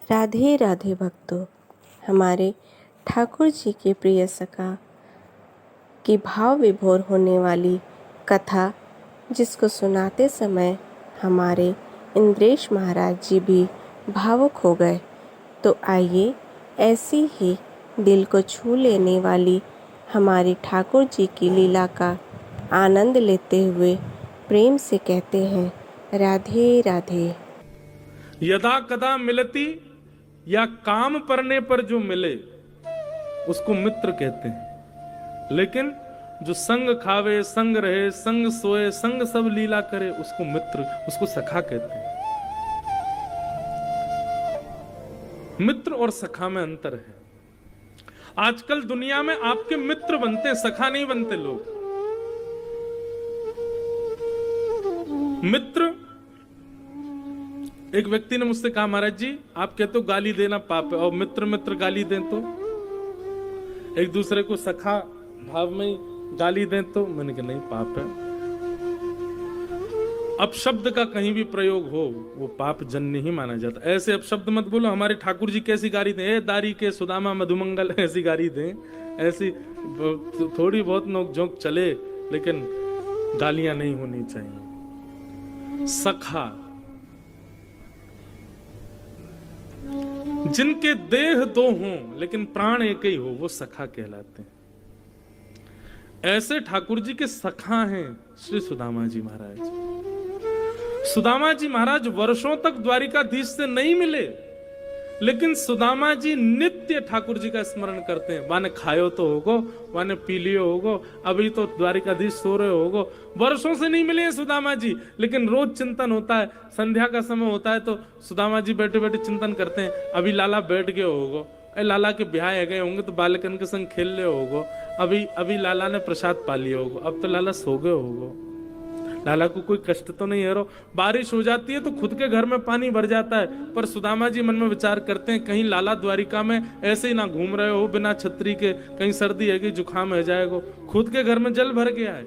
राधे राधे भक्तों, हमारे ठाकुर जी के प्रिय सखा की भाव विभोर होने वाली कथा जिसको सुनाते समय हमारे इंद्रेश महाराज जी भी भावुक हो गए। तो आइए ऐसी ही दिल को छू लेने वाली हमारे ठाकुर जी की लीला का आनंद लेते हुए प्रेम से कहते हैं राधे राधे। यदा कदा मिलती या काम पड़ने पर जो मिले उसको मित्र कहते हैं, लेकिन जो संग खावे, संग रहे, संग सोए, संग सब लीला करे उसको मित्र, उसको सखा कहते हैं। मित्र और सखा में अंतर है। आजकल दुनिया में आपके मित्र बनते हैं, सखा नहीं बनते लोग। मित्र, एक व्यक्ति ने मुझसे कहा, महाराज जी आप कहते हो गाली देना पाप है, और मित्र मित्र गाली दें तो, एक दूसरे को सखा भाव में गाली दें तो, मैंने कहा नहीं, पाप है। अपशब्द का कहीं भी प्रयोग हो वो पाप जन्य ही माना जाता। ऐसे अपशब्द मत बोलो। हमारे ठाकुर जी कैसी गाली दें, ए दारी के सुदामा मधुमंगल, ऐसी गाली दें, ऐसी थोड़ी बहुत नोक-झोंक चले, लेकिन गालियां नहीं होनी चाहिए। सखा, जिनके देह दो हों लेकिन प्राण एक ही हो, वो सखा कहलाते हैं। ऐसे ठाकुर जी के सखा हैं श्री सुदामा जी महाराज। सुदामा जी महाराज वर्षों तक द्वारिकाधीश से नहीं मिले, लेकिन सुदामा जी नित्य ठाकुर जी का स्मरण करते हैं। वाने खायो तो होगो, वाने पी लियो होगो, अभी तो द्वारिकाधीश सो रहे होगो। वर्षों से नहीं मिले हैं सुदामा जी, लेकिन रोज चिंतन होता है। संध्या का समय होता है तो सुदामा जी बैठे बैठे चिंतन करते हैं, अभी लाला बैठ गए होगो, लाला के ब्याह गए होंगे तो बालकन के संग खेल ले होगो, अभी लाला ने प्रसाद पा लिया होगो, अब तो लाला सो गए होगो, लाला को कोई कष्ट तो नहीं है रो। बारिश हो जाती है तो खुद के घर में पानी भर जाता है, पर सुदामा जी मन में विचार करते हैं कहीं लाला द्वारिका में ऐसे ही ना घूम रहे हो बिना छतरी के, कहीं सर्दी है कि जुकाम हो जाएगा, खुद के घर में जल भर गया है,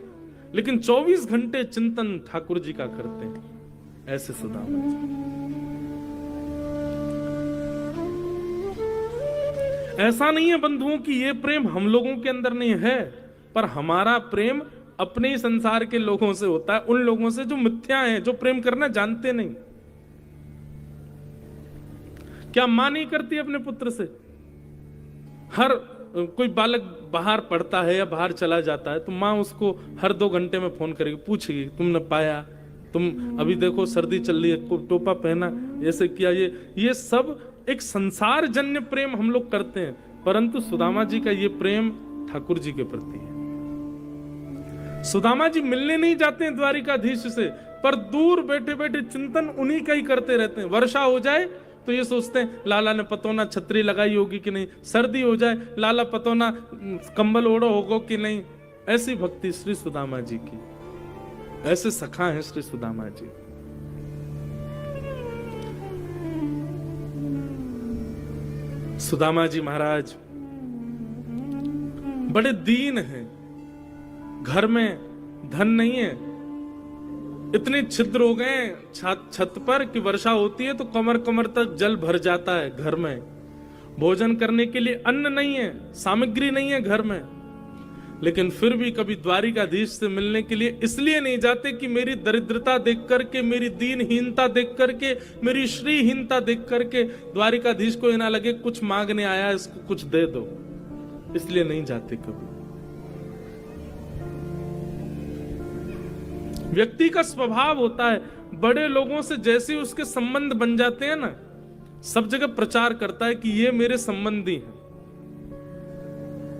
लेकिन 24 घंटे चिंतन ठाकुर जी का करते हैं। ऐसे सुदामा जी। ऐसा नहीं है बंधुओं कि ये प्रेम हम लोगों के अंदर नहीं है, पर हमारा प्रेम अपने ही संसार के लोगों से होता है, उन लोगों से जो मिथ्या हैं, जो प्रेम करना जानते नहीं। क्या मां नहीं करती अपने पुत्र से? हर कोई बालक बाहर पढ़ता है या बाहर चला जाता है तो मां उसको हर 2 घंटे में फोन करेगी, पूछेगी तुमने पाया, तुम अभी देखो सर्दी चल रही है, टोपा पहना, ऐसे किया। ये सब एक संसार जन्य प्रेम हम लोग करते हैं, परंतु सुदामा जी का ये प्रेम ठाकुर जी के प्रति है। सुदामा जी मिलने नहीं जाते हैं द्वारिकाधीश से, पर दूर बैठे बैठे चिंतन उन्हीं का ही करते रहते हैं। वर्षा हो जाए तो ये सोचते हैं लाला ने पतोना छतरी लगाई होगी कि नहीं, सर्दी हो जाए लाला पतोना कंबल ओढ़ो होगो कि नहीं। ऐसी भक्ति श्री सुदामा जी की, ऐसे सखा हैं श्री सुदामा जी। सुदामा जी महाराज बड़े दीन हैं, घर में धन नहीं है, इतने छिद्र हो गए छत पर कि वर्षा होती है तो कमर कमर तक जल भर जाता है। घर में भोजन करने के लिए अन्न नहीं है, सामग्री नहीं है घर में, लेकिन फिर भी कभी द्वारिकाधीश से मिलने के लिए इसलिए नहीं जाते कि मेरी दरिद्रता देख करके, मेरी दीनहीनता देख करके, मेरी श्रीहीनता देख करके द्वारिकाधीश को ना लगे कुछ मांगने आया, इसको कुछ दे दो, इसलिए नहीं जाते कभी। व्यक्ति का स्वभाव होता है, बड़े लोगों से जैसे उसके संबंध बन जाते हैं ना, सब जगह प्रचार करता है कि ये मेरे संबंधी हैं।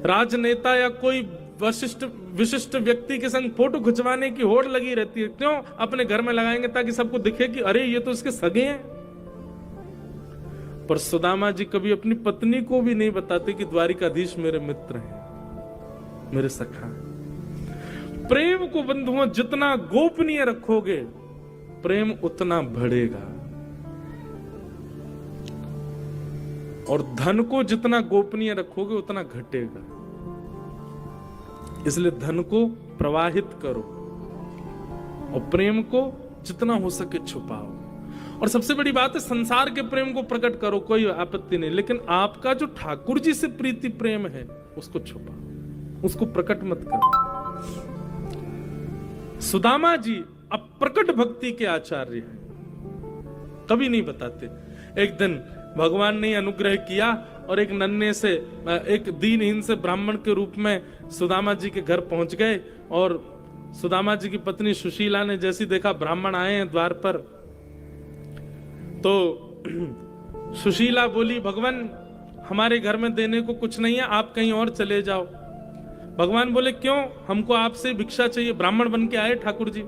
राजनेता या कोई विशिष्ट व्यक्ति के संग फोटो खिंचवाने की होड़ लगी रहती है, क्यों? अपने घर में लगाएंगे ताकि सबको दिखे कि अरे ये तो इसके सगे हैं। पर सुदामा जी कभी अपनी पत्नी को भी नहीं बताते कि द्वारिकाधीश मेरे मित्र हैं, मेरे सखा हैं। प्रेम को बंधुओं जितना गोपनीय रखोगे प्रेम उतना बढ़ेगा, और धन को जितना गोपनीय रखोगे उतना घटेगा। इसलिए धन को प्रवाहित करो और प्रेम को जितना हो सके छुपाओ। और सबसे बड़ी बात है, संसार के प्रेम को प्रकट करो, कोई आपत्ति नहीं, लेकिन आपका जो ठाकुर जी से प्रीति प्रेम है उसको छुपाओ, उसको प्रकट मत करो। सुदामा जी अप्रकट भक्ति के आचार्य हैं, कभी नहीं बताते। एक दिन भगवान ने अनुग्रह किया और एक नन्हे से, एक दीनहीन से ब्राह्मण के रूप में सुदामा जी के घर पहुंच गए। और सुदामा जी की पत्नी सुशीला ने जैसी देखा ब्राह्मण आए हैं द्वार पर, तो सुशीला बोली, भगवान हमारे घर में देने को कुछ नहीं है, आप कहीं और चले जाओ। भगवान बोले, क्यों? हमको आपसे भिक्षा चाहिए, ब्राह्मण बन के आए ठाकुर जी।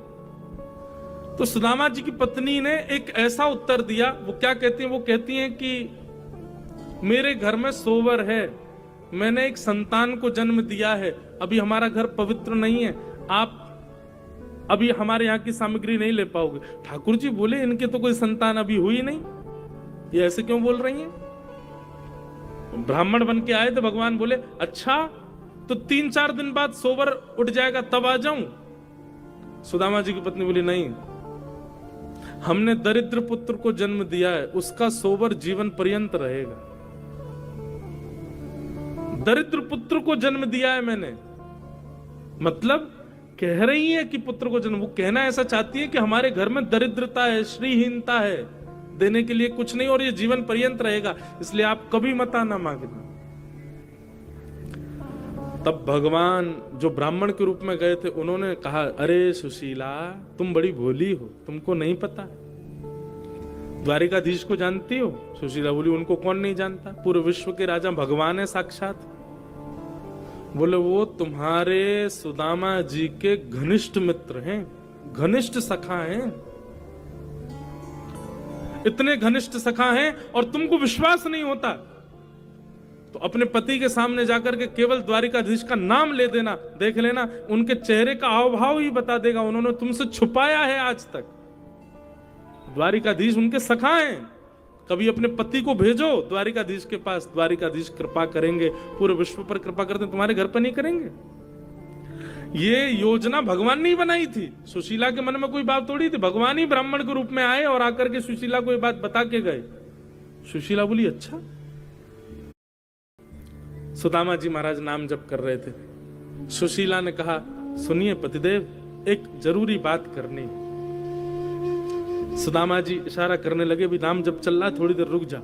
तो सुदामा जी की पत्नी ने एक ऐसा उत्तर दिया, वो क्या कहती हैं? वो कहती हैं कि मेरे घर में सोवर है, मैंने एक संतान को जन्म दिया है, अभी हमारा घर पवित्र नहीं है, आप अभी हमारे यहाँ की सामग्री नहीं ले पाओगे। ठाकुर जी बोले, इनके तो कोई संतान अभी हुई नहीं, ये ऐसे क्यों बोल रही हैं? ब्राह्मण बन के आए थे। भगवान बोले, अच्छा तो 3-4 दिन बाद सोवर उठ जाएगा, तब आ जाऊं? सुदामा जी की पत्नी बोली, नहीं, हमने दरिद्र पुत्र को जन्म दिया है, उसका सोवर जीवन पर्यंत रहेगा। दरिद्र पुत्र को जन्म दिया है मैंने, मतलब कह रही है कि पुत्र को जन्म, वो कहना ऐसा चाहती है कि हमारे घर में दरिद्रता है, श्रीहीनता है, देने के लिए कुछ नहीं, और ये जीवन पर्यंत रहेगा, इसलिए आप कभी मत आना मांगना। तब भगवान जो ब्राह्मण के रूप में गए थे, उन्होंने कहा, अरे सुशीला, तुम बड़ी भोली हो, तुमको नहीं पता, द्वारिकाधीश को जानती हो? सुशीला बोली, उनको कौन नहीं जानता, पूरे विश्व के राजा भगवान है साक्षात। बोले, वो तुम्हारे सुदामा जी के घनिष्ठ मित्र हैं, घनिष्ठ सखा हैं, इतने घनिष्ठ सखा हैं, और तुमको विश्वास नहीं होता तो अपने पति के सामने जाकर के केवल द्वारिकाधीश का नाम ले देना, देख लेना, उनके चेहरे का हाव भाव ही बता देगा, उन्होंने तुमसे छुपाया है आज तक। द्वारिकाधीश उनके सखा हैं, कभी अपने पति को भेजो द्वारिकाधीश के पास, द्वारिकाधीश कृपा करेंगे, पूरे विश्व पर कृपा करते, तुम्हारे घर पर नहीं करेंगे। ये योजना भगवान ने बनाई थी, सुशीला के मन में कोई बात थोड़ी थी, भगवान ही ब्राह्मण के रूप में आए और आकर के सुशीला को ये बात बता के गए। सुशीला बोली, अच्छा। सुदामा जी महाराज नाम जप कर रहे थे, सुशीला ने कहा, सुनिए पतिदेव, एक जरूरी बात करनी। सुदामा जी इशारा करने लगे, भी नाम जप चल रहा, थोड़ी देर रुक जा।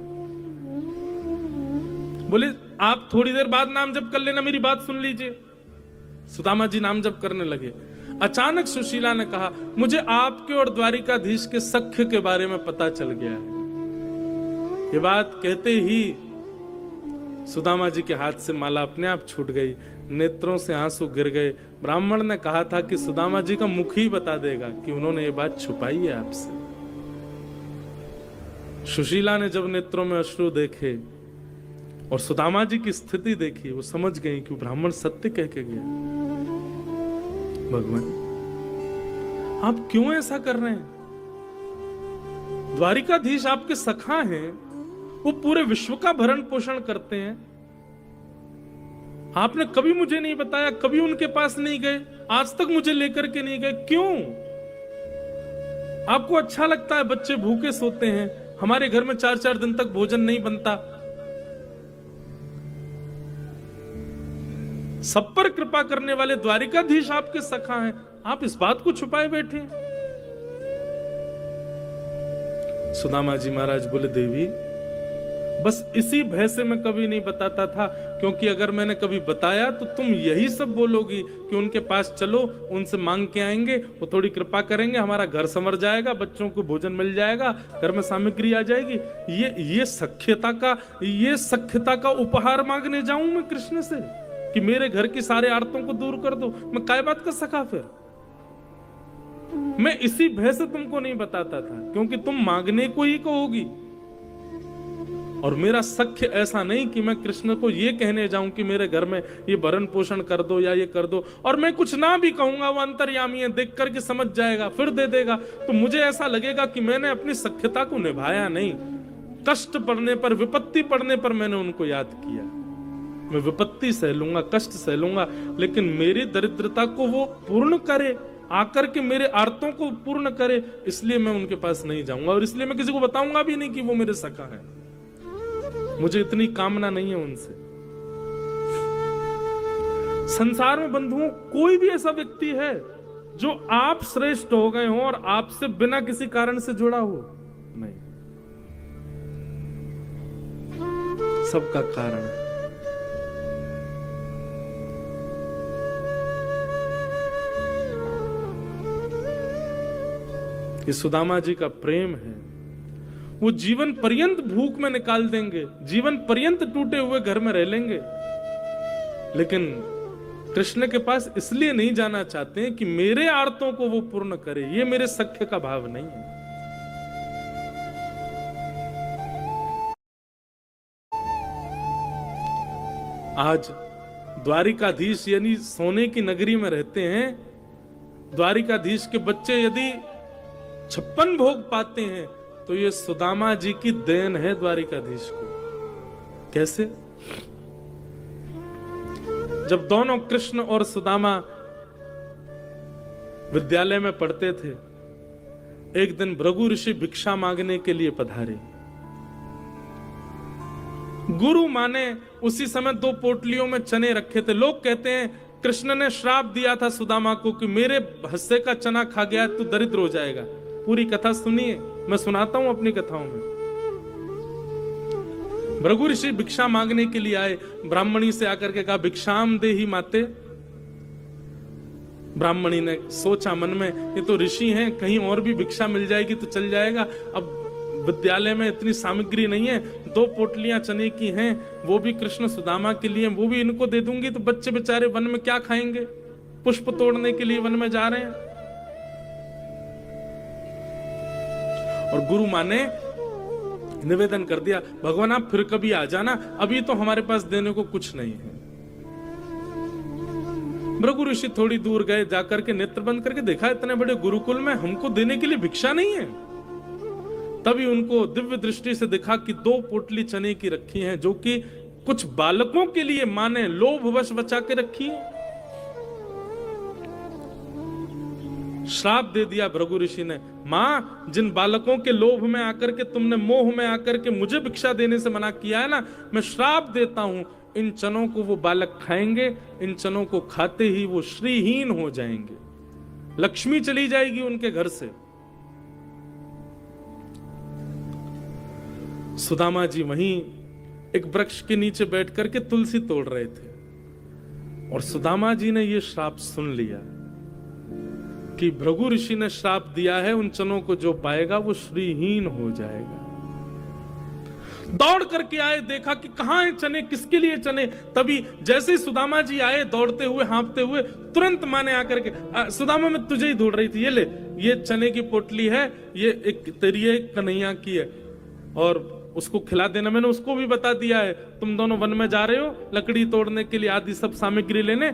बोले, आप थोड़ी देर बाद नाम जप कर लेना, मेरी बात सुन लीजिए। सुदामा जी नाम जप करने लगे। अचानक सुशीला ने कहा, मुझे आपके और द्वारिकाधीश के सख्य के बारे में पता चल गया है। ये बात कहते ही सुदामा जी के हाथ से माला अपने आप छूट गई, नेत्रों से आंसू गिर गए। ब्राह्मण ने कहा था कि सुदामा जी का मुख ही बता देगा कि उन्होंने ये बात छुपाई है आपसे। सुशीला ने जब नेत्रों में अश्रु देखे और सुदामा जी की स्थिति देखी, वो समझ गई कि ब्राह्मण सत्य कह के गया। भगवान, आप क्यों ऐसा कर रहे हैं? द्वारिकाधीश आपके सखा हैं, वो पूरे विश्व का भरण पोषण करते हैं, आपने कभी मुझे नहीं बताया, कभी उनके पास नहीं गए, आज तक मुझे लेकर के नहीं गए, क्यों? आपको अच्छा लगता है बच्चे भूखे सोते हैं, हमारे घर में 4-4 दिन तक भोजन नहीं बनता। सब पर कृपा करने वाले द्वारिकाधीश आपके सखा हैं, आप इस बात को छुपाए बैठे। सुदामा जी महाराज बोले, देवी, बस इसी भय से मैं कभी नहीं बताता था, क्योंकि अगर मैंने कभी बताया तो तुम यही सब बोलोगी कि उनके पास चलो, उनसे मांग के आएंगे, वो थोड़ी कृपा करेंगे, हमारा घर संवर जाएगा, बच्चों को भोजन मिल जाएगा, घर में सामग्री आ जाएगी। ये सख्यता का उपहार मांगने जाऊं मैं कृष्ण से कि मेरे घर की सारे आर्तों को दूर कर दो? मैं काय बात का सखा फिर? मैं इसी भय से तुमको नहीं बताता था, क्योंकि तुम मांगने को ही कहोगी। और मेरा सख्य ऐसा नहीं कि मैं कृष्ण को ये कहने जाऊं कि मेरे घर में ये भरण पोषण कर दो या ये कर दो, और मैं कुछ ना भी कहूंगा, वो अंतर्यामी है, देख करके समझ जाएगा, फिर दे देगा, तो मुझे ऐसा लगेगा कि मैंने अपनी सख्यता को निभाया नहीं। कष्ट पड़ने पर, विपत्ति पड़ने पर मैंने उनको याद किया। मैं विपत्ति सह लूंगा, कष्ट सह लूंगा, लेकिन मेरी दरिद्रता को वो पूर्ण करे, आकर के मेरे आर्तों को पूर्ण करे, इसलिए मैं उनके पास नहीं जाऊंगा और इसलिए मैं किसी को बताऊंगा भी नहीं कि वो मेरे सखा है। मुझे इतनी कामना नहीं है उनसे। संसार में बंधुओं कोई भी ऐसा व्यक्ति है जो आप श्रेष्ठ हो गए हो और आपसे बिना किसी कारण से जुड़ा हो? नहीं, सबका कारण है। ये सुदामा जी का प्रेम है। वो जीवन पर्यंत भूख में निकाल देंगे, जीवन पर्यंत टूटे हुए घर में रह लेंगे, लेकिन कृष्ण के पास इसलिए नहीं जाना चाहते हैं कि मेरे आर्तों को वो पूर्ण करे। ये मेरे सख्य का भाव नहीं है। आज द्वारिकाधीश यानी सोने की नगरी में रहते हैं। द्वारिकाधीश के बच्चे यदि 56 भोग पाते हैं तो ये सुदामा जी की देन है द्वारिकाधीश को। कैसे? जब दोनों कृष्ण और सुदामा विद्यालय में पढ़ते थे, एक दिन भृगु ऋषि भिक्षा मांगने के लिए पधारे। गुरु माने उसी समय 2 पोटलियों में चने रखे थे। लोग कहते हैं कृष्ण ने श्राप दिया था सुदामा को कि मेरे हिस्से का चना खा गया तो दरिद्र हो जाएगा। पूरी कथा सुनिए, मैं सुनाता हूं अपनी कथाओं में। भृगु ऋषि भिक्षा मांगने के लिए आए। ब्राह्मणी से आकर के कहा भिक्षाम देहि माते। ब्राह्मणी ने सोचा मन में ये तो ऋषि हैं, कहीं और भी भिक्षा मिल जाएगी तो चल जाएगा। अब विद्यालय में इतनी सामग्री नहीं है, 2 पोटलियां चने की हैं, वो भी कृष्ण सुदामा के लिए, वो भी इनको दे दूंगी तो बच्चे बेचारे वन में क्या खाएंगे? पुष्प तोड़ने के लिए वन में जा रहे हैं। और गुरु माँ ने निवेदन कर दिया भगवान आप फिर कभी आ जाना, अभी तो हमारे पास देने को कुछ नहीं है। भृगु ऋषि थोड़ी दूर गए, जाकर के नेत्र बंद करके देखा इतने बड़े गुरुकुल में हमको देने के लिए भिक्षा नहीं है। तभी उनको दिव्य दृष्टि से दिखा कि 2 पोटली चने की रखी हैं, जो कि कुछ बालकों के लिए मां ने लोभवश बचा के रखी है। श्राप दे दिया भृगु ऋषि ने, मां जिन बालकों के लोभ में आकर के तुमने, मोह में आकर के मुझे भिक्षा देने से मना किया है ना, मैं श्राप देता हूं इन चनों को वो बालक खाएंगे, इन चनों को खाते ही वो श्रीहीन हो जाएंगे, लक्ष्मी चली जाएगी उनके घर से। सुदामा जी वहीं एक वृक्ष के नीचे बैठ करके तुलसी तोड़ रहे थे और सुदामा जी ने यह श्राप सुन लिया कि भृगु ऋषि ने श्राप दिया है उन चनों को जो पाएगा वो श्रीहीन हो जाएगा। दौड़ करके आए, देखा कि कहां है चने, किसके लिए चने। तभी जैसे ही सुदामा जी आए दौड़ते हुए हाँफते हुए, तुरंत मां ने आकर के सुदामा मैं तुझे ही ढूंढ रही थी, ये ले, ये चने की पोटली है, ये एक तेरी है, कन्हैया की है, और उसको खिला देना। मैंने उसको भी बता दिया है, तुम दोनों वन में जा रहे हो लकड़ी तोड़ने के लिए, आदि सब सामग्री लेने,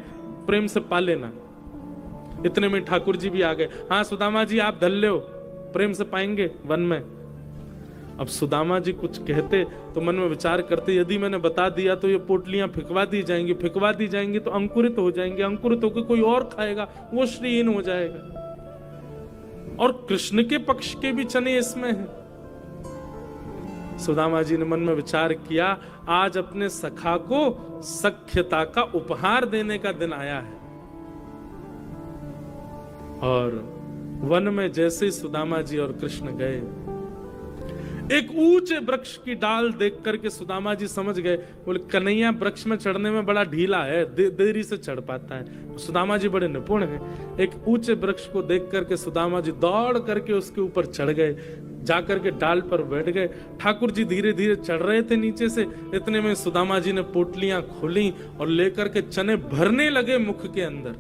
प्रेम से पा लेना। इतने में ठाकुर जी भी आ गए। हाँ सुदामा जी आप धल ले हो, प्रेम से पाएंगे वन में। अब सुदामा जी कुछ कहते तो मन में विचार करते, यदि मैंने बता दिया तो ये पोटलियां फिकवा दी जाएंगी, फिकवा दी जाएंगी तो अंकुरित हो जाएंगे, अंकुरित होकर कोई और खाएगा, वो श्रीहीन हो जाएगा। और कृष्ण के पक्ष के भी चने इसमें हैं। सुदामा जी ने मन में विचार किया, आज अपने सखा को सख्यता का उपहार देने का दिन आया है। और वन में जैसे सुदामा जी और कृष्ण गए, एक ऊंचे वृक्ष की डाल देख करके सुदामा जी समझ गए, बोले कन्हैया वृक्ष में चढ़ने में बड़ा ढीला है, देरी से चढ़ पाता है। सुदामा जी बड़े निपुण हैं। एक ऊंचे वृक्ष को देख करके सुदामा जी दौड़ करके उसके ऊपर चढ़ गए, जाकर के डाल पर बैठ गए। ठाकुर जी धीरे धीरे चढ़ रहे थे नीचे से, इतने में सुदामा जी ने पोटलियां खोली और लेकर के चने भरने लगे मुख के अंदर।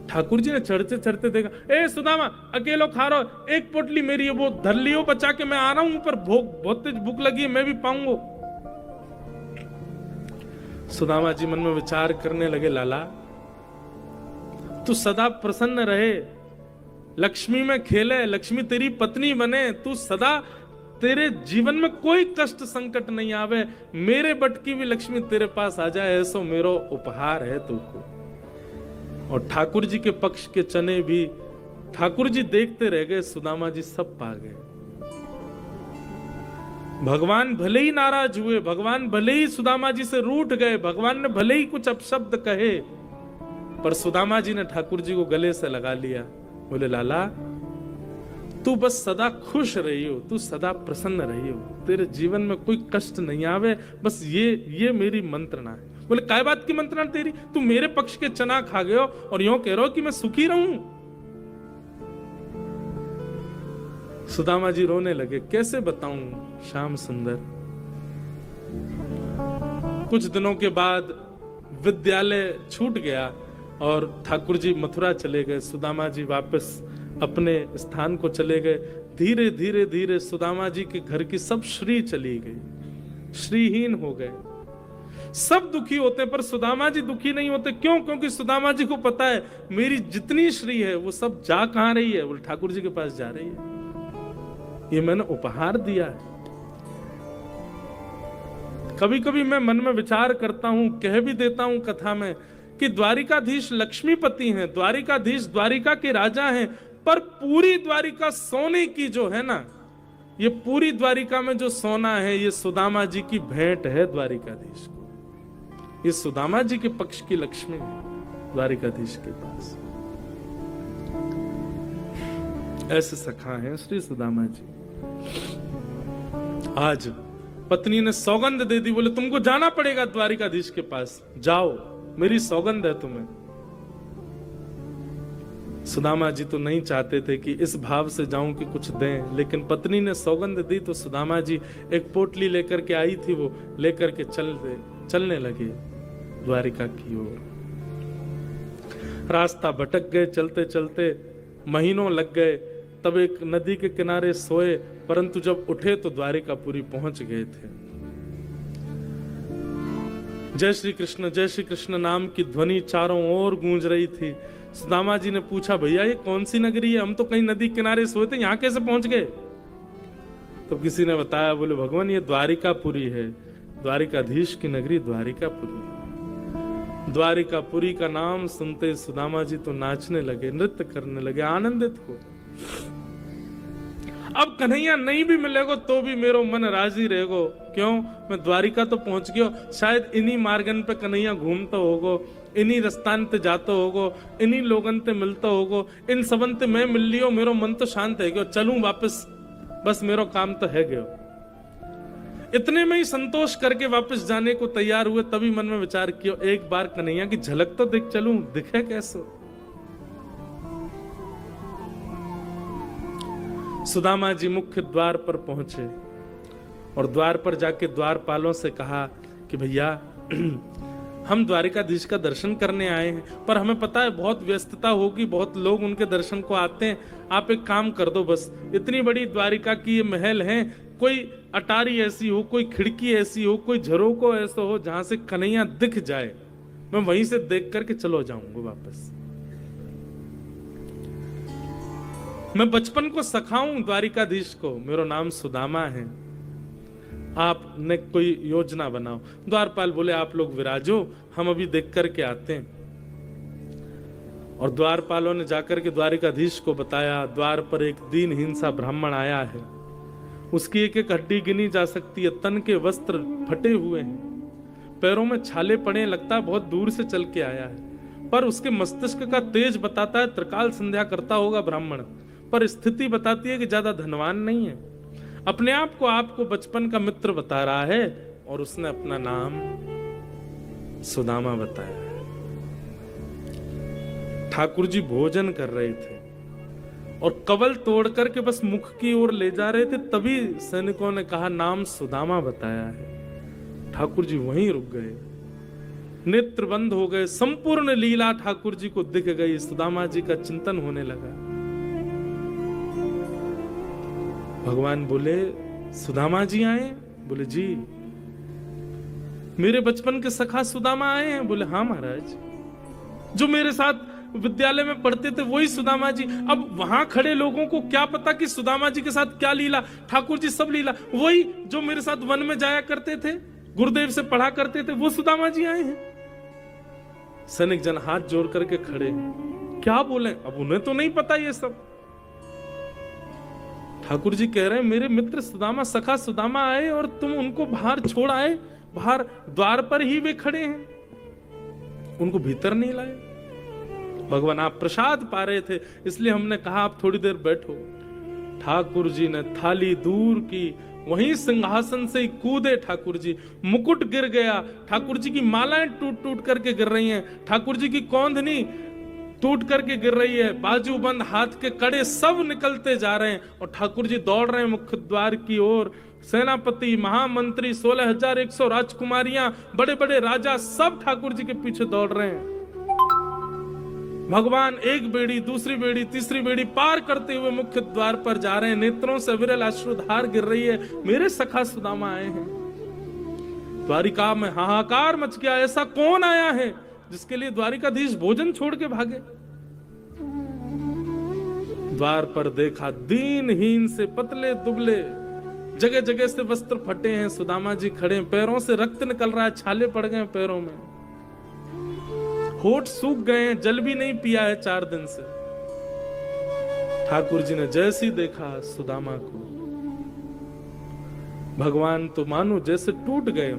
ठाकुर जी ने चढ़ते चढ़ते देखा, ए सुदामा अकेलो खा रहा हो, एक पोटली मेरी है, वो धर लियो बचा के, मैं आ रहा हूं ऊपर, बहुत तेज भूख लगी है, मैं भी पाऊंगा। सुदामा जी मन में विचार करने लगे, लाला तू सदा प्रसन्न रहे, लक्ष्मी में खेले, लक्ष्मी तेरी पत्नी बने, तू सदा, तेरे जीवन में कोई कष्ट संकट नहीं आवे, मेरे बट की भी लक्ष्मी तेरे पास आ जाए, ऐसो मेरो उपहार है तुमको। और ठाकुर जी के पक्ष के चने भी ठाकुर जी देखते रह गए, सुदामा जी सब पा गए। भगवान भले ही नाराज हुए, भगवान भले ही सुदामा जी से रूठ गए, भगवान ने भले ही कुछ अपशब्द कहे, पर सुदामा जी ने ठाकुर जी को गले से लगा लिया। बोले लाला तू बस सदा खुश रही हो, तू सदा प्रसन्न रही हो, तेरे जीवन में कोई कष्ट नहीं आवे, बस ये मेरी मंत्रणा है। बोले काय बात की मंत्रणा तेरी? तू मेरे पक्ष के चना खा गए हो और यूं कह रहे हो कि मैं सुखी रहूं। सुदामा जी रोने लगे, कैसे बताऊं श्याम सुंदर। कुछ दिनों के बाद विद्यालय छूट गया और ठाकुर जी मथुरा चले गए, सुदामा जी वापस अपने स्थान को चले गए। धीरे धीरे धीरे सुदामा जी के घर की सब श्री चली गई, श्रीहीन हो गए। सब दुखी होते पर सुदामा जी दुखी नहीं होते। क्यों? क्योंकि सुदामा जी को पता है मेरी जितनी श्री है वो सब जा कहां रही है? बोले ठाकुर जी के पास जा रही है, ये मैंने उपहार दिया है। कभी कभी मैं मन में विचार करता हूं, कह भी देता हूं कथा में कि द्वारिकाधीश लक्ष्मीपति हैं, द्वारिकाधीश द्वारिका के राजा हैं, पर पूरी द्वारिका सोने की जो है ना, ये पूरी द्वारिका में जो सोना है ये सुदामा जी की भेंट है द्वारिकाधीश को। ये सुदामा जी के पक्ष की लक्ष्मी है द्वारिकाधीश के पास। ऐसे सखा हैं श्री सुदामा जी। आज पत्नी ने सौगंध दे दी, बोले तुमको जाना पड़ेगा द्वारिकाधीश के पास, जाओ, मेरी सौगंध है तुम्हें। सुदामा जी तो नहीं चाहते थे कि इस भाव से जाऊं कि कुछ दें, लेकिन पत्नी ने सौगंध दी तो सुदामा जी एक पोटली लेकर के आई थी, वो लेकर के चलने लगे द्वारिका की ओर। रास्ता भटक गए, चलते चलते महीनों लग गए। तब एक नदी के किनारे सोए, परंतु जब उठे तो द्वारिकापुरी पहुंच गए थे। जय श्री कृष्ण नाम की ध्वनि चारों ओर गूंज रही थी। सुदामा जी ने पूछा, भैया ये कौन सी नगरी है? हम तो कहीं नदी किनारे सोए थे, यहां कैसे पहुंच गए? तो किसी ने बताया, बोले भगवान ये द्वारिकापुरी है, द्वारिकाधीश की नगरी द्वारिकापुरी। द्वारिकापुरी का नाम सुनते सुदामा जी तो नाचने लगे, नृत्य करने लगे, आनंदित हो। अब कन्हैया नहीं भी मिलेगो तो भी मेरो मन राजी रहेगो। क्यों? मैं द्वारिका तो पहुंच गयो, शायद इन्हीं मार्गन पे कन्हैया घूमता होगो, इन्हीं रस्तान ते जाता होगो, इन्हीं लोगन ते मिलता होगो, इन सबन ते मैं मिल लियो, मेरो मन तो शांत है गयो, चलूं वापस, बस मेरो काम तो है गयो। इतने में ही संतोष करके वापस जाने को तैयार हुए, तभी मन में विचार किया, एक बार कन्हैया की झलक तो देख चलूं, दिखे कैसे। सुदामा जी मुख्य द्वार पर पहुंचे और द्वार पर जाके द्वारपालों से कहा कि भैया हम द्वारिकाधीश का दर्शन करने आए हैं, पर हमें पता है बहुत व्यस्तता होगी, बहुत लोग उनके दर्शन को आते हैं, आप एक काम कर दो, बस इतनी बड़ी द्वारिका की ये महल है, कोई अटारी ऐसी हो, कोई खिड़की ऐसी हो, कोई झरोको ऐसा हो जहां से कन्हैया दिख जाए, मैं वहीं से देख करके चलो जाऊंगा वापस। मैं बचपन को सखाऊं द्वारिकाधीश को, मेरा नाम सुदामा है, आपने कोई योजना बनाओ। द्वारपाल बोले आप लोग विराजो, हम अभी देख करके आते हैं। और द्वारपालों ने जाकर के द्वारिकाधीश को बताया, द्वार पर एक दीनहीन सा ब्राह्मण आया है, उसकी एक एक हड्डी गिनी जा सकती है, तन के वस्त्र फटे हुए हैं, पैरों में छाले पड़े, लगता है बहुत दूर से चल के आया है, पर उसके मस्तिष्क का तेज बताता है त्रिकाल संध्या करता होगा ब्राह्मण, पर स्थिति बताती है कि ज्यादा धनवान नहीं है। अपने आप को आपको बचपन का मित्र बता रहा है और उसने अपना नाम सुदामा बताया है। ठाकुर जी भोजन कर रहे थे और कवल तोड़ करके बस मुख की ओर ले जा रहे थे, तभी सैनिकों ने कहा नाम सुदामा बताया है। ठाकुर जी वहीं रुक गए, नेत्र बंद हो गए, संपूर्ण लीला ठाकुर जी को दिख गई, सुदामा जी का चिंतन होने लगा। भगवान बोले सुदामा जी आए? बोले जी। मेरे बचपन के सखा सुदामा आए हैं? बोले हाँ महाराज, जो मेरे साथ विद्यालय में पढ़ते थे वही सुदामा जी। अब वहां खड़े लोगों को क्या पता कि सुदामा जी के साथ क्या लीला, ठाकुर जी सब लीला, वही जो मेरे साथ वन में जाया करते थे, गुरुदेव से पढ़ा करते थे, वो सुदामा जी आए हैं। सैनिक जन हाथ जोड़ करके खड़े हैं, क्या बोले, अब उन्हें तो नहीं पता ये सब। ठाकुर जी कह रहे हैं मेरे मित्र सुदामा, सखा सुदामा आए और तुम उनको बाहर छोड़ आए, बाहर द्वार पर ही वे खड़े हैं, उनको भीतर नहीं लाए। भगवान आप प्रसाद पा रहे थे इसलिए हमने कहा आप थोड़ी देर बैठो। ठाकुर जी ने थाली दूर की, वहीं सिंहासन से ही कूदे ठाकुर जी, मुकुट गिर गया, ठाकुर जी की मालाएं टूट टूट करके गिर रही हैं, ठाकुर जी की कौंधनी टूट करके गिर रही है, बाजूबंद हाथ के कड़े सब निकलते जा रहे हैं और ठाकुर जी दौड़ रहे हैं मुख्य द्वार की ओर। सेनापति, महामंत्री, 16,100 राजकुमारियां, बड़े बड़े राजा सब ठाकुर जी के पीछे दौड़ रहे हैं। भगवान एक बेड़ी, दूसरी बेड़ी, तीसरी बेड़ी पार करते हुए मुख्य द्वार पर जा रहे हैं, नेत्रों से विरल अश्रुधार गिर रही है, मेरे सखा सुदामा आए हैं। द्वारिका में हाहाकार मच गया, ऐसा कौन आया है जिसके लिए द्वारिकाधीश भोजन छोड़ के भागे। द्वार पर देखा, दीनहीन से पतले दुबले, जगह जगह से वस्त्र फटे हैं, सुदामा जी खड़े हैं, पैरों से रक्त निकल रहा है, छाले पड़ गए पैरों में, होठ सूख गए हैं, जल भी नहीं पिया है 4 दिन से। ठाकुर जी ने जैसे ही देखा सुदामा को, भगवान तो मानो जैसे टूट गए,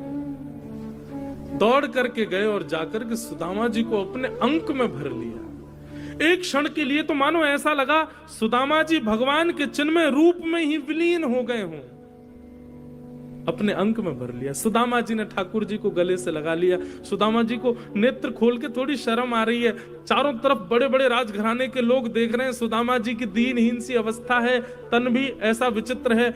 दौड़ करके गए और जाकर के सुदामा जी को अपने अंक में भर लिया। एक क्षण के लिए तो मानो ऐसा लगा सुदामा जी भगवान के चिन्मय रूप में ही विलीन हो गए हों, अपने अंक में भर लिया। सुदामा जी ने ठाकुर जी को गले से लगा लिया। सुदामा जी को नेत्र खोल के थोड़ी शर्म आ रही है, चारों तरफ बड़े बड़े राजघराने के लोग देख रहे हैं, सुदामा जी की दीनहीन सी अवस्था है, तन भी ऐसा विचित्र है,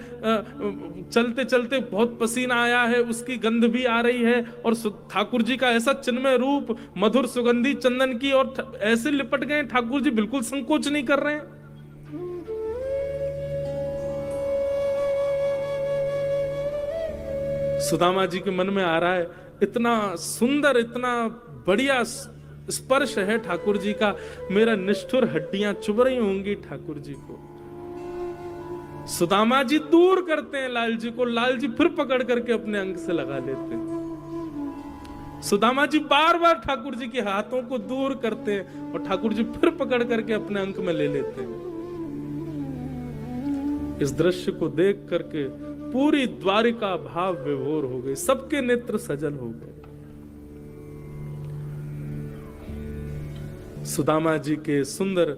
चलते चलते बहुत पसीना आया है, उसकी गंध भी आ रही है, और ठाकुर जी का ऐसा चिन्मय रूप, मधुर सुगंधी चंदन की, और ऐसे लिपट गए ठाकुर जी, बिल्कुल संकोच नहीं कर रहे हैं। सुदामा जी के मन में आ रहा है, इतना सुंदर, इतना बढ़िया स्पर्श है ठाकुर जी का, मेरा निष्ठुर हड्डियां चुभ रही होंगी ठाकुर जी को। सुदामा जी दूर करते हैं लाल जी को, लाल जी फिर पकड़ करके अपने अंग से लगा लेते हैं। सुदामा जी बार बार ठाकुर जी के हाथों को दूर करते हैं और ठाकुर जी फिर पकड़ करके अपने अंक में ले लेते हैं। इस दृश्य को देख करके पूरी द्वारिका भाव विभोर हो गई, सबके नेत्र सजल हो गए। सुदामा जी के सुंदर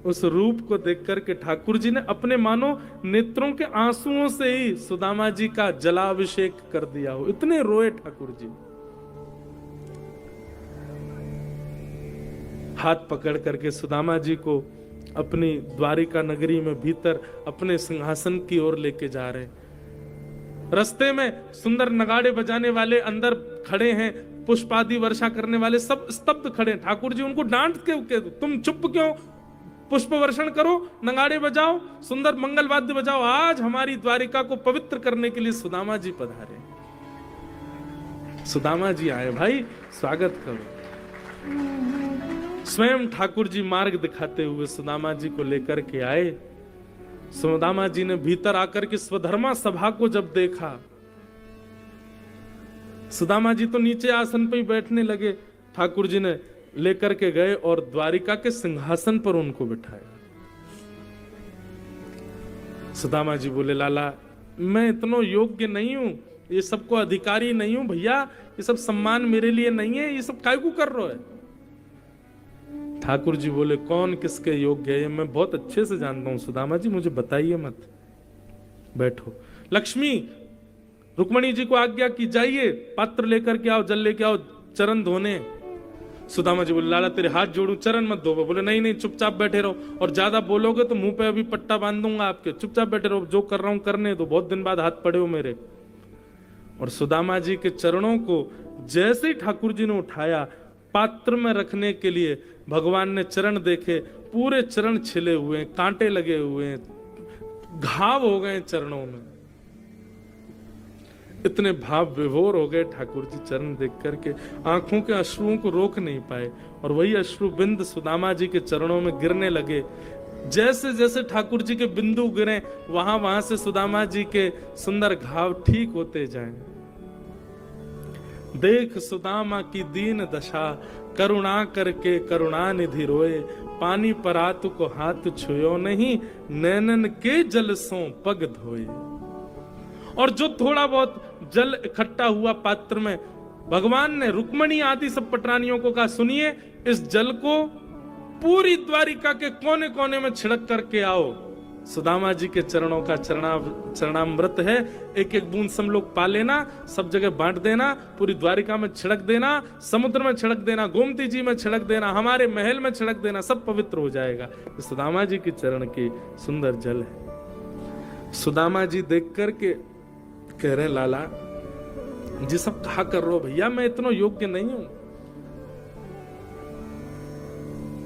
उस रूप को देख करके ठाकुर जी ने अपने मानो नेत्रों के आंसुओं से ही सुदामा जी का जलाभिषेक कर दिया हो, इतने रोए ठाकुर जी। हाथ पकड़ करके सुदामा जी को अपनी द्वारिका नगरी में भीतर अपने सिंहासन की ओर लेके जा रहे हैं। रास्ते में सुंदर नगाड़े बजाने वाले अंदर खड़े हैं, पुष्पादि वर्षा करने वाले सब स्तब्ध खड़े हैं। ठाकुर जी उनको डांट के तुम चुप क्यों, पुष्प वर्षण करो, नगाड़े बजाओ, सुंदर मंगल वाद्य बजाओ, आज हमारी द्वारिका को पवित्र करने के लिए सुदामा जी पधारे। सुदामा जी आए, भाई स्वागत करो। स्वयं ठाकुर जी मार्ग दिखाते हुए सुदामा जी को लेकर के आए। सुदामा जी ने भीतर आकर के स्वधर्मा सभा को जब देखा, सुदामा जी तो नीचे आसन पे ही बैठने लगे, ठाकुर जी ने लेकर के गए और द्वारिका के सिंहासन पर उनको बिठाया। सुदामा जी बोले, लाला मैं इतना योग्य नहीं हूं, ये सबको अधिकारी नहीं हूं भैया, ये सब सम्मान मेरे लिए नहीं है, ये सब काय को कर रहे है। ठाकुर जी बोले, कौन किसके योग्य है मैं बहुत अच्छे से जानता हूं सुदामा जी, मुझे बताइए मत, बैठो। लक्ष्मी रुक्मणी जी को आज्ञा की, जाइए पात्र लेकर के आओ, जल लेके आओ, चरण धोने। सुदामा जी बोले, लाला तेरे हाथ जोड़ू, चरण मत धो। बोले नहीं नहीं, चुपचाप बैठे रहो, और ज्यादा बोलोगे तो मुंह पे अभी पट्टा बांध दूंगा आपके, चुपचाप बैठे रहो, जो कर रहा हूं करने दो, बहुत दिन बाद हाथ पड़े हो मेरे। और सुदामा जी के चरणों को जैसे ही ठाकुर जी ने उठाया पात्र में रखने के लिए, भगवान ने चरण देखे, पूरे चरण छिले हुए, कांटे लगे हुए, घाव हो गए चरणों में। इतने भाव विभोर हो गए ठाकुर जी चरण देख करके, आंखों के अश्रुओं को रोक नहीं पाए, और वही अश्रु बिंद सुदामा जी के चरणों में गिरने लगे। जैसे जैसे ठाकुर जी के बिंदु गिरे, वहां वहां से सुदामा जी के सुंदर घाव ठीक होते जाएं। देख सुदामा की दीन दशा, करुणा करके करुणा निधि रोए, पानी परातु को हाथ छुयो नहीं, नैनन के जल सो पग धोए। और जो थोड़ा बहुत जल इकट्ठा हुआ पात्र में, भगवान ने रुक्मणी आदि सब पटरानियों को कहा, सुनिए इस जल को पूरी द्वारिका के कोने कोने में छिड़क करके आओ। सुदामा जी के चरणों का चरणामृत है, एक एक बूंद सब लोग पा लेना, सब जगह बांट देना, पूरी द्वारिका में छिड़क देना, समुद्र में छिड़क देना, गोमती जी में छिड़क देना, हमारे महल में छिड़क देना, सब पवित्र हो जाएगा। सुदामा जी के चरण की सुंदर जल है। सुदामा जी देख करके कह रहे, लाला जी सब कहा कर रहे हो भैया, मैं इतना योग्य नहीं हूं।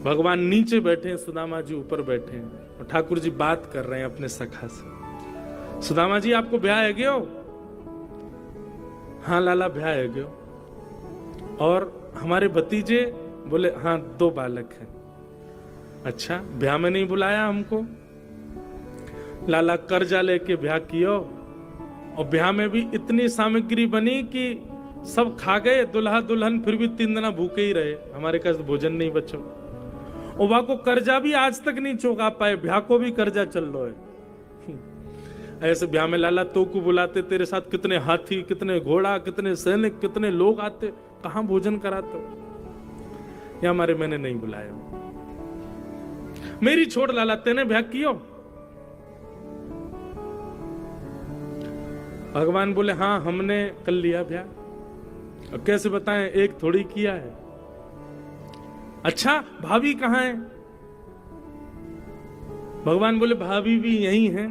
भगवान नीचे बैठे हैं, सुदामा जी ऊपर बैठे हैं, और ठाकुर जी बात कर रहे हैं अपने सखा से। सुदामा जी आपको ब्याह है गयो? हाँ लाला ब्याह है गयो। और हमारे भतीजे? बोले हाँ 2 बालक हैं। अच्छा ब्याह में नहीं बुलाया हमको? लाला कर्जा लेके ब्याह कियो, और ब्याह में भी इतनी सामग्री बनी कि सब खा गए दुल्हा दुल्हन, फिर भी 3 दिन भूखे ही रहे, हमारे पास भोजन नहीं बचो। ओबा को कर्जा भी आज तक नहीं चुका पाए, ब्याह को भी कर्जा चल रहा है। ऐसे ब्याह में लाला तो को बुलाते, तेरे साथ कितने हाथी, कितने घोड़ा, कितने सैनिक, कितने लोग आते, कहां भोजन कराते? या हमारे मैंने नहीं बुलाया। मेरी छोड़ लाला, तेने ब्याह कियो? भगवान बोले हाँ हमने कर लिया ब्याह। और कैसे बताएं, एक थोड़ी किया है। अच्छा भाभी कहां है? भगवान बोले भाभी भी यही है।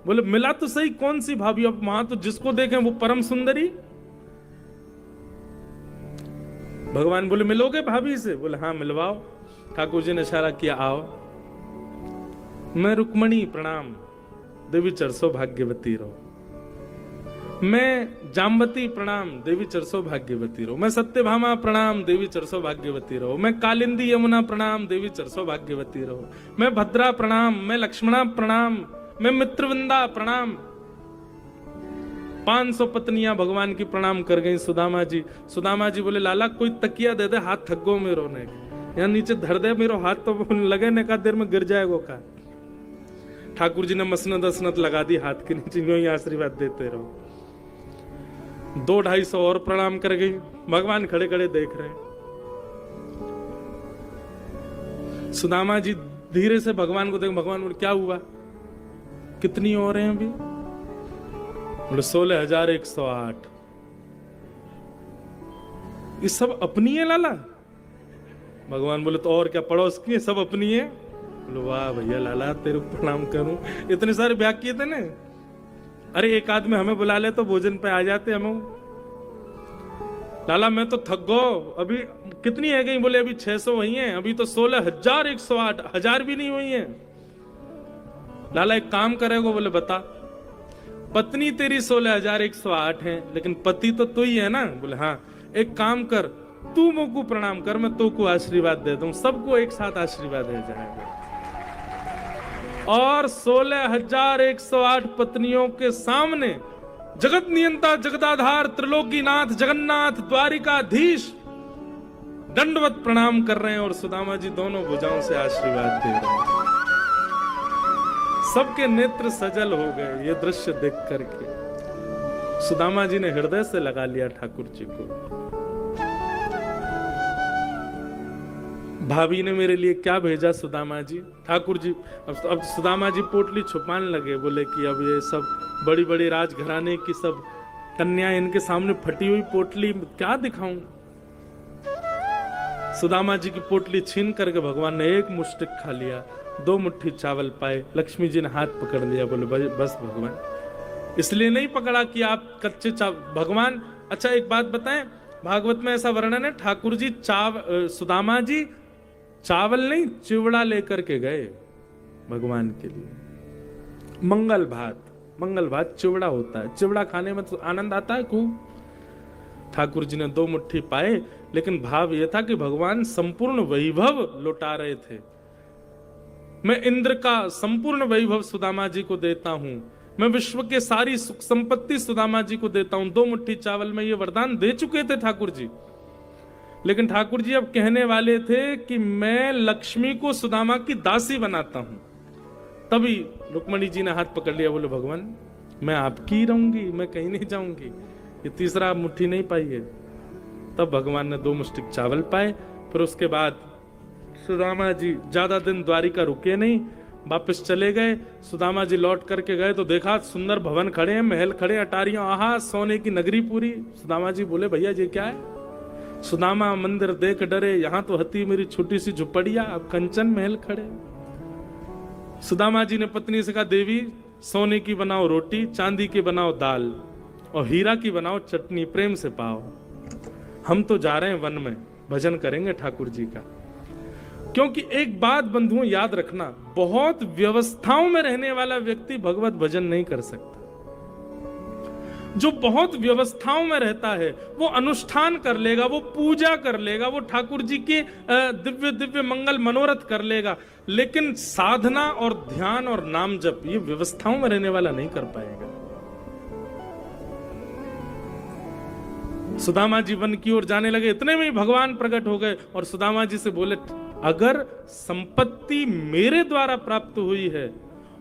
बोले मिला तो सही, कौन सी भाभी? अब वहां तो जिसको देखें वो परम सुंदरी। भगवान बोले मिलोगे भाभी से? बोले हाँ मिलवाओ। ठाकुर जी ने इशारा किया, आओ। मैं रुक्मणी प्रणाम, देवी चरसो भाग्यवती रहो। मैं जाम्बती प्रणाम, देवी चरसो भाग्यवती रहो। मैं सत्यभामा प्रणाम, देवी चरसो भाग्यवती रहो। मैं कालिंदी यमुना प्रणाम, देवी चरसो भाग्यवती रहो। मैं भद्रा प्रणाम, मैं लक्ष्मणा प्रणाम, मैं मित्रवृंदा प्रणाम। 500 पत्नियां भगवान की प्रणाम कर गई सुदामा जी। सुदामा जी बोले लाला कोई तकिया दे दे, हाथ थक गो मेरो ने, यहाँ नीचे धर दे मेरो हाथ, तो लगे ने का देर में गिर जाएगो का। ठाकुर जी ने मसनत असनत लगा दी हाथ के नीचे, यूं ही आशीर्वाद देते रहो। 200-250 और प्रणाम कर गई। भगवान खड़े खड़े देख रहे हैं। सुदामा जी धीरे से भगवान को देख, भगवान बोले क्या हुआ, कितनी और हैं अभी? बोले 16,108। ये सब अपनी है लाला? भगवान बोले तो और क्या, पड़ोस की है, सब अपनी है। बोले वाह भैया लाला तेरे को प्रणाम करूं, इतने सारे ब्याह किए थे ना। अरे एक आदमी हमें बुला ले तो भोजन पे आ जाते हम। लाला मैं तो थक गो, अभी कितनी है गई? बोले अभी 600 हुई हैं, अभी तो 16,108, 1000 भी नहीं हुई हैं। लाला एक काम करेगो? बोले बता। पत्नी तेरी 16,108 है, लेकिन पति तो तू ही है ना? बोले हाँ। एक काम कर, तू मुझको प्रणाम कर, मैं तू को आशीर्वाद दे दूं, सबको एक साथ आशीर्वाद दे जाएगा। और 16,108 पत्नियों के सामने जगत नियंता, जगदाधार, त्रिलोकीनाथ, जगन्नाथ, द्वारिकाधीश दंडवत प्रणाम कर रहे हैं, और सुदामा जी दोनों भुजाओं से आशीर्वाद दे रहे हैं। सबके नेत्र सजल हो गए ये दृश्य देख करके। सुदामा जी ने हृदय से लगा लिया ठाकुर जी को। भाभी ने मेरे लिए क्या भेजा सुदामा जी? ठाकुर जी अब सुदामा जी पोटली छुपाने लगे। बोले कि अब ये सब बड़ी बड़ी राजघराने की सब कन्या, इनके सामने फटी हुई पोटली क्या दिखाऊं? सुदामा जी की पोटली छीन करके भगवान ने एक मुष्टिक खा लिया, 2 मुट्ठी चावल पाए। लक्ष्मी जी ने हाथ पकड़ लिया। बोले बस भगवान, इसलिए नहीं पकड़ा कि आप कच्चे भगवान। अच्छा एक बात बताएं, भागवत में ऐसा वर्णन है, ठाकुर जी सुदामा जी चावल नहीं चिवड़ा लेकर के गए भगवान के लिए। मंगल भात चिवड़ा होता है, चिवड़ा खाने में तो आनंद आता है खूब। ठाकुर जी ने 2 मुट्ठी पाए, लेकिन भाव यह था कि भगवान संपूर्ण वैभव लौटा रहे थे। मैं इंद्र का संपूर्ण वैभव सुदामा जी को देता हूं, मैं विश्व के सारी सुख संपत्ति सुदामा जी को देता हूं। 2 मुट्ठी चावल में ये वरदान दे चुके थे ठाकुर जी। लेकिन ठाकुर जी अब कहने वाले थे कि मैं लक्ष्मी को सुदामा की दासी बनाता हूं। तभी रुक्मणी जी ने हाथ पकड़ लिया, बोले भगवान मैं आपकी ही रहूंगी, मैं कहीं नहीं जाऊंगी, ये तीसरा मुट्ठी नहीं पाई है। तब भगवान ने 2 मुष्टिक चावल पाए। फिर उसके बाद सुदामा जी ज्यादा दिन द्वारिका रुके नहीं, वापस चले गए। सुदामा जी लौट करके गए तो देखा सुंदर भवन खड़े हैं, महल खड़े, अटारियां, आहा सोने की नगरी पूरी। सुदामा जी बोले भैया ये क्या है? सुदामा मंदिर देख डरे, यहां तो हती मेरी छोटी सी झुपड़िया, अब कंचन महल खड़े। सुदामा जी ने पत्नी से कहा देवी सोने की बनाओ रोटी, चांदी की बनाओ दाल और हीरा की बनाओ चटनी, प्रेम से पाओ। हम तो जा रहे हैं वन में, भजन करेंगे ठाकुर जी का। क्योंकि एक बात बंधुओं याद रखना, बहुत व्यवस्थाओं में रहने वाला व्यक्ति भगवत भजन नहीं कर सकता। जो बहुत व्यवस्थाओं में रहता है वो अनुष्ठान कर लेगा, वो पूजा कर लेगा, वो ठाकुर जी के दिव्य दिव्य मंगल मनोरथ कर लेगा, लेकिन साधना और ध्यान और नाम जप ये व्यवस्थाओं में रहने वाला नहीं कर पाएगा। सुदामा जी वन की ओर जाने लगे, इतने में ही भगवान प्रकट हो गए और सुदामा जी से बोले अगर संपत्ति मेरे द्वारा प्राप्त हुई है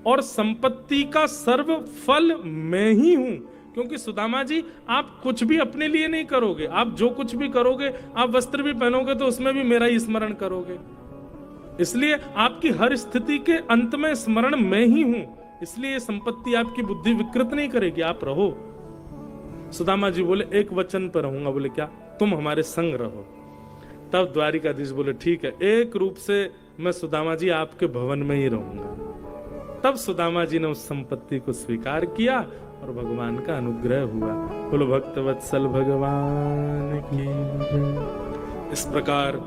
और संपत्ति का सर्व फल मैं ही हूं, क्योंकि सुदामा जी आप कुछ भी अपने लिए नहीं करोगे, आप जो कुछ भी करोगे, आप वस्त्र भी पहनोगे तो उसमें भी मेरा ही स्मरण करोगे, इसलिए आपकी हर स्थिति के अंत में स्मरण मैं ही हूं, इसलिए ये संपत्ति आपकी बुद्धि विकृत नहीं करेगी, आप रहो। सुदामा जी बोले एक वचन पर रहूंगा। बोले क्या? तुम हमारे संग रहो। तब द्वारिकाधीश बोले ठीक है, एक रूप से मैं सुदामा जी आपके भवन में ही रहूंगा। तब सुदामा जी ने उस संपत्ति को स्वीकार किया और भगवान का अनुग्रह हुआ। बोलो भक्त वत्सल भगवान की। इस प्रकार